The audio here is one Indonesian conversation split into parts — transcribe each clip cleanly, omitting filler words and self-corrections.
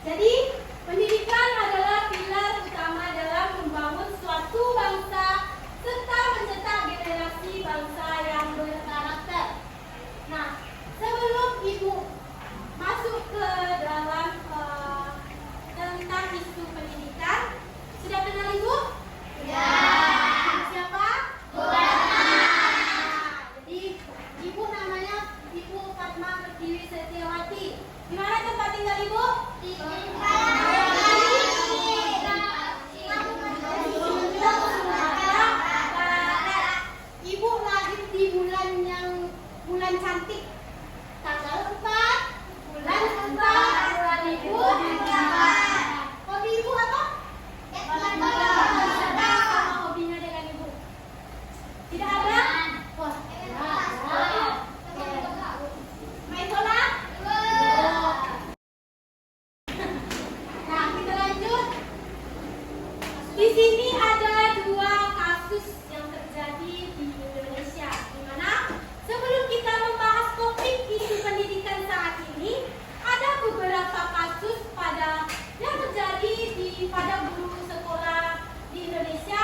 Jadi, pendidikan adalah pilar utama dalam membangun suatu bangsa serta mencetak generasi bangsa yang berkarakter. Nah, sebelum Ibu masuk ke dalam tentang isu pendidikan, sudah kenal Ibu? Ya. Siapa? Bu Fatma. Jadi, Ibu namanya Ibu Fatma Pertiwi Setiawati. Di mana tempat tinggal Ibu? Di Ibu lahir di bulan cantik, tanggal 4 bulan 2004. Hobi Ibu apa? Apa hobinya dengan Ibu? Tidak ada? Wah, main bola? Nah, kita lanjut. Di sini ada 2 kasus yang terjadi di Indonesia, di mana sebelum kita membahas topik isu pendidikan saat ini, ada beberapa kasus yang terjadi pada guru sekolah di Indonesia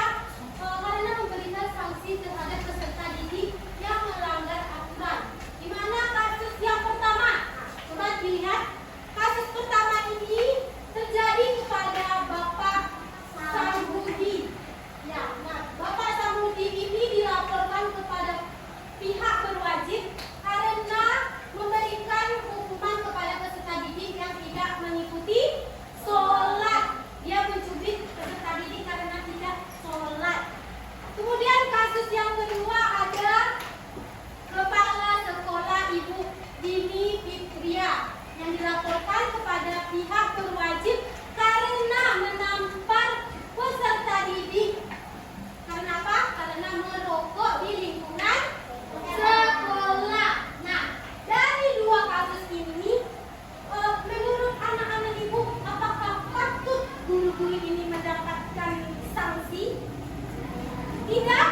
karena memberikan sanksi terhadap peserta didik yang melanggar aturan. Di mana kasus yang pertama? Coba dilihat. Kasus pertama ini terjadi kepada Bapak Samhudi. Ya, nah, Bapak Samhudi ini dilaporkan kepada pihak berwajib karena memberikan hukuman kepada peserta didik yang tidak mengikuti sholat. Dia mencubit peserta didik karena tidak sholat. Kemudian kasus yang kedua ada Kepala Sekolah Ibu Dini Fitria yang dilaporkan kepada pihak berwajib karena menampar peserta didik. Karena apa? Karena merokok di lingkungan sekolah. Nah, dari 2 kasus ini, menurut anak-anak Ibu, apakah patut guru-guru ini mendapatkan sanksi? Tidak?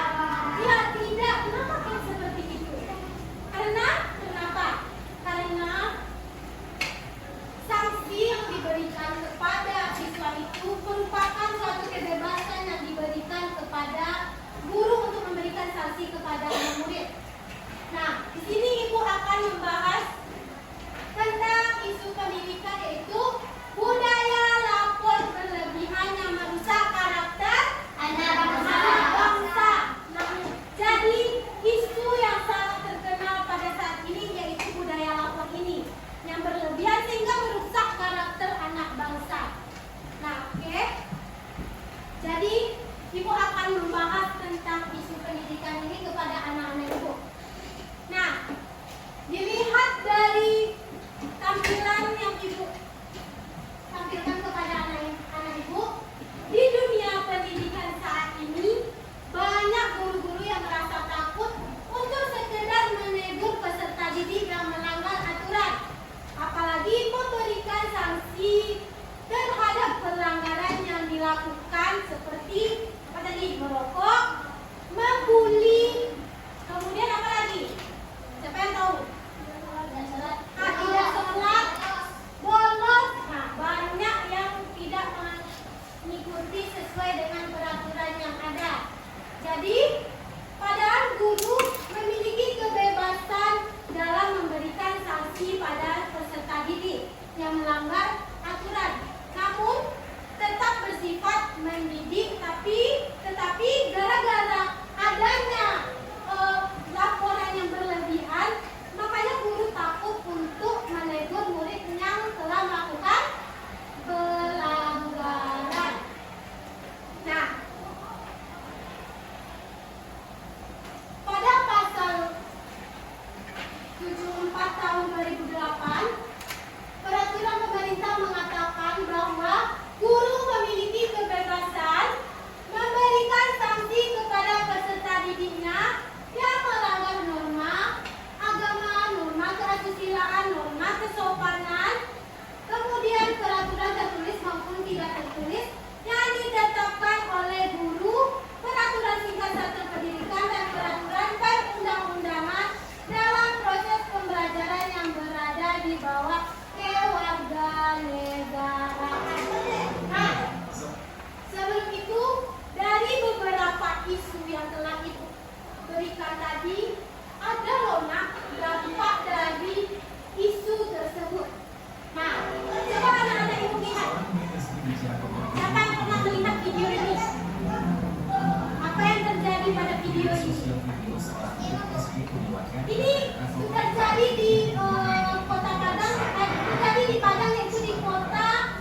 Ya, tidak. Kenapa kok seperti itu? Kenapa? Karena sanksi yang diberikan kepada siswa itu merupakan suatu kebebasan yang diberikan kepada guru untuk memberikan sanksi kepada anak murid. Nah, di sini Ibu akan membahas tentang isu pendidikan, yaitu budaya lapor berlebihan yang merusak karakter anak bangsa. Nah, jadi isu yang sangat terkenal pada saat ini yaitu budaya lapor ini yang berlebihan sehingga merusak karakter anak bangsa. Nah, oke. Jadi Ibu akan membahas tentang isu pendidikan ini kepada anak-anak Ibu. Nah, dilihat dari tampilan yang Ibu tampilkan kepada anak-anak Ibu, di dunia pendidikan saat ini banyak guru-guru yang merasa takut untuk sekedar menegur peserta didik yang melanggar aturan. Apalagi memberikan sanksi terhadap pelanggaran yang dilakukan seperti apa tadi? Merokok, membuli, kemudian apa lagi? Siapa yang tahu? Tidak sholat, bolos. Nah, banyak yang tidak mengikuti sesuai dengan peraturan yang ada. Jadi, padahal guru memiliki kebebasan dalam memberikan sanksi pada peserta didik yang melanggar aturan. Namun, tetap bersifat mendidik, tetapi gara-gara adanya laporan yang berlebihan, makanya guru takut untuk menegur murid yang telah melakukan pelanggaran. Nah, pada pasal 74 tahun 2008, peraturan pemerintah mengatakan bahwa guru memiliki kebebasan memberikan sanksi kepada peserta didiknya yang melanggar norma agama, norma keasusilaan, norma kesopanan, kemudian peraturan tertulis maupun tidak tertulis yang ditetapkan oleh guru, peraturan singkat satuan pendidikan dan peraturan perundang-undangan dalam proses pembelajaran yang berada di bawah kewarganegaraan. Sebelum itu, dari beberapa isu yang telah Ibu berikan tadi, ada loh nak dampak dari isu tersebut. Nah, coba anak-anak Ibu lihat. Siapa yang pernah melihat video ini? Apa yang terjadi pada video ini? Ini terjadi di kota Padang, terjadi di Padang, yaitu di kota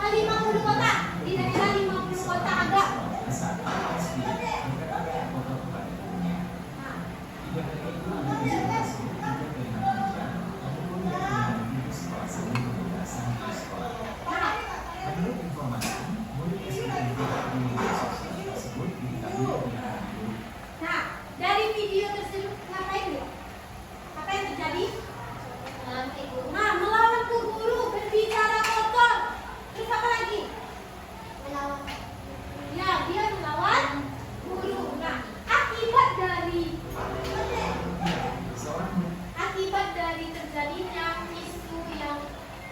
50 kota, di daerah 50 kota agak. Nah, dari video tersebut ngapain ya? Apa yang terjadi? Nah, melawan ke guru, berbicara kotor. Terus apa lagi? Melawan. Ya, dia melawan guru. Nah, akibat dari terjadinya isu yang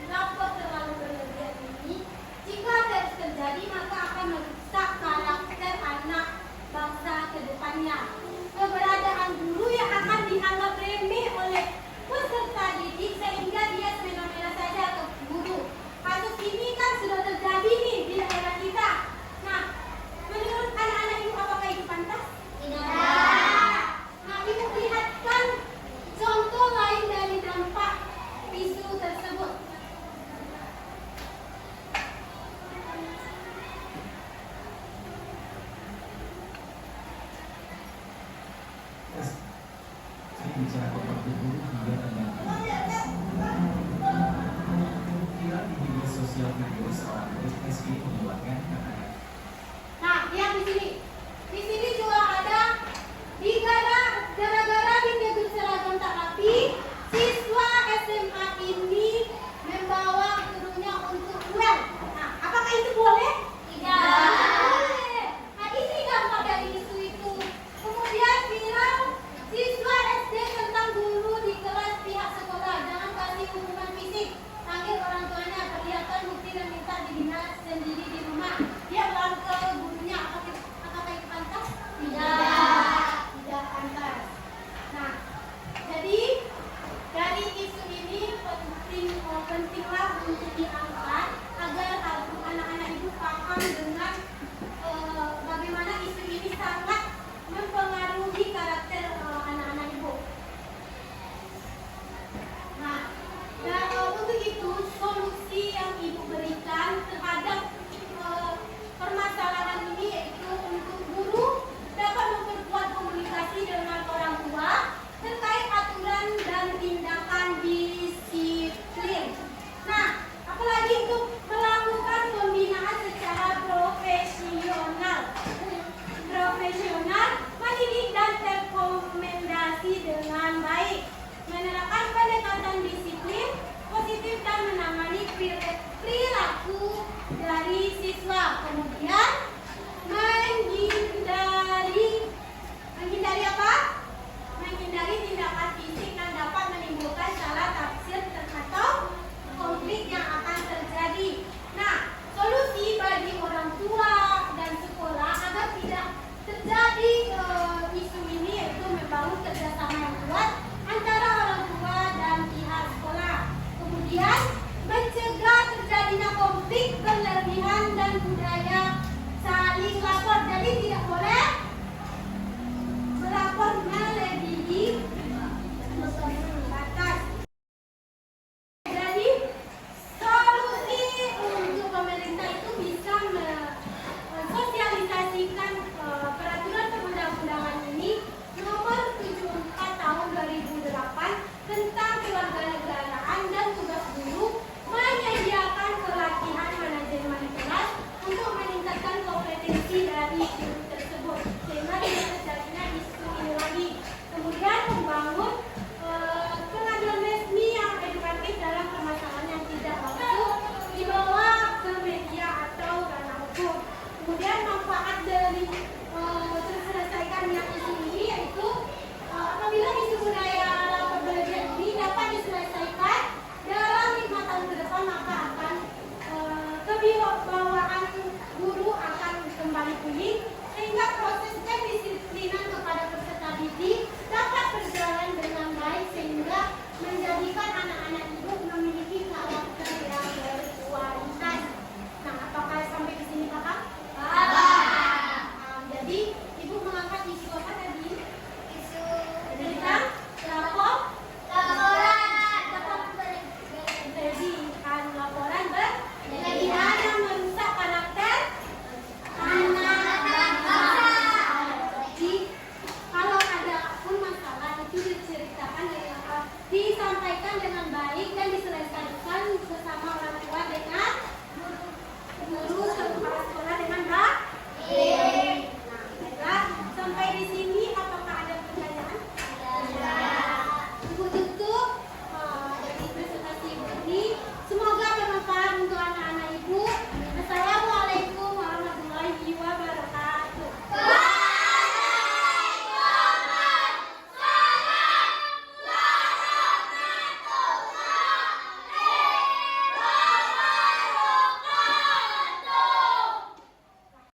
lapor terlalu berlebihan ini, jika terus terjadi maka akan merusak karakter anak bangsa ke depannya. Keberadaan guru yang akan dianggap remeh oleh peserta didik sehingga dia semena-mena saja ke guru. Kasus ini kan sudah terjadi nih di daerah kita. Nah, menurut anak-anak Ibu apakah itu pantas? Tidak. Nah, Ibu lihatkan contoh lain dari dampak isu tersebut. Bicara waktu guru hingga ternyata viral di media sosial video seorang murid SD mengeluarkan kata-kata. Nah, lihat di sini. Di sini juga ada gara-gara ditegur seragam tak rapi, siswa SMA ini membawa gurunya untuk duel. Nah, apakah itu boleh? Tidak. Boleh. Nah, ini dampak dari isu itu. Kemudian viral siswa SD tentang guru di kelas pihak sekolah. Jangan kasih hukuman fisik. Panggil orang tuanya, perlihatkan bukti dan minta dibina sendiri di rumah. Dia bilang ke gurunya, apakah itu pantas? Tidak. Tidak pantas. Nah, jadi dari isu ini pentinglah untuk diangkat agar anak-anak Ibu paham dengan bagaimana isu ini sangat mempengaruhi karakter anak-anak Ibu. Nah, untuk itu solusi yang Ibu berikan terhadap permasalahan ini yaitu untuk guru dapat memperkuat komunikasi dengan orang tua terkait aturan dan tindakan disiplin. Nah, apalagi itu baik dan diselesaikan bersama orang tua dengan guru serta kepala sekolah dengan baik.